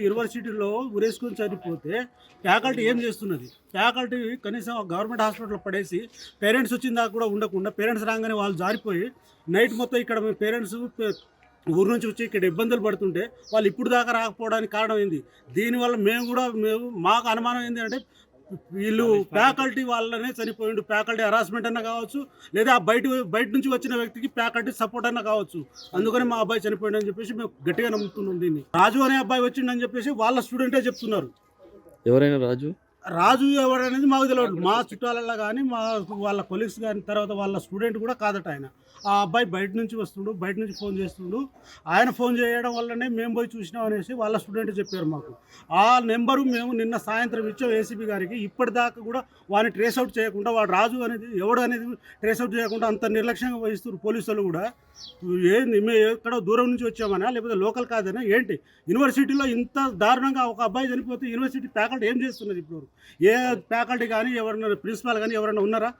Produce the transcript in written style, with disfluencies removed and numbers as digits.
యూనివర్సిటీలో ఉరేసుకొని చనిపోతే ఫ్యాకల్టీ ఏం చేస్తున్నది? ఫ్యాకల్టీ కనీసం గవర్నమెంట్ హాస్పిటల్లో పడేసి పేరెంట్స్ వచ్చిన దాకా కూడా ఉండకుండా, పేరెంట్స్ రాగానే వాళ్ళు జారిపోయి నైట్ మొత్తం ఇక్కడ పేరెంట్స్ ఊరు నుంచి వచ్చి ఇక్కడ ఇబ్బందులు పడుతుంటే వాళ్ళు ఇప్పుడు దాకా రాకపోవడానికి కారణం ఏంది? దీనివల్ల మాకు అనుమానం ఏంటి అంటే వీళ్ళు ఫ్యాకల్టీ వాళ్ళనే చనిపోయిండు. ఫ్యాకల్టీ హరాస్మెంట్ అన్న కావచ్చు, లేదా బయట నుంచి వచ్చిన వ్యక్తికి ఫ్యాకల్టీ సపోర్ట్ అన్న కావచ్చు. అందుకని మా అబ్బాయి చనిపోయిండు అని చెప్పేసి మేము గట్టిగా నమ్ముతున్నాం. దీన్ని రాజు అనే అబ్బాయి వచ్చిండని చెప్పేసి వాళ్ళ స్టూడెంటే చెప్తున్నారు. ఎవరైనా రాజు ఎవరనేది మాకు తెలియదు. మా చుట్టాలలో కానీ వాళ్ళ కొలీగ్స్ కానీ తర్వాత వాళ్ళ స్టూడెంట్ కూడా కాదట ఆయన. ఆ అబ్బాయి బయట నుంచి వస్తుండు, బయట నుంచి ఫోన్ చేస్తుండు. ఆయన ఫోన్ చేయడం వల్లనే మేము పోయి చూసినాం అనేసి వాళ్ళ స్టూడెంట్ చెప్పారు మాకు. ఆ నెంబరు మేము నిన్న సాయంత్రం ఇచ్చాం ఏసీబీ గారికి. ఇప్పటిదాకా కూడా వాడిని ట్రేస్ అవుట్ చేయకుండా, వాడు రాజు అనేది ఎవడు అనేది ట్రేస్ అవుట్ చేయకుండా అంత నిర్లక్ష్యంగా వహిస్తున్నారు పోలీసులు కూడా. ఏంది, మేము ఎక్కడో దూరం నుంచి వచ్చామనా లేకపోతే లోకల్ కాదనా ఏంటి? యూనివర్సిటీలో ఇంత దారుణంగా ఒక అబ్బాయి చనిపోతే యూనివర్సిటీ ఫ్యాకల్టీ ఏం చేస్తున్నది? ఇప్పుడు ఏ ఫ్యాకల్టీ కానీ ఎవరైనా ప్రిన్సిపాల్ కానీ ఎవరైనా ఉన్నారా?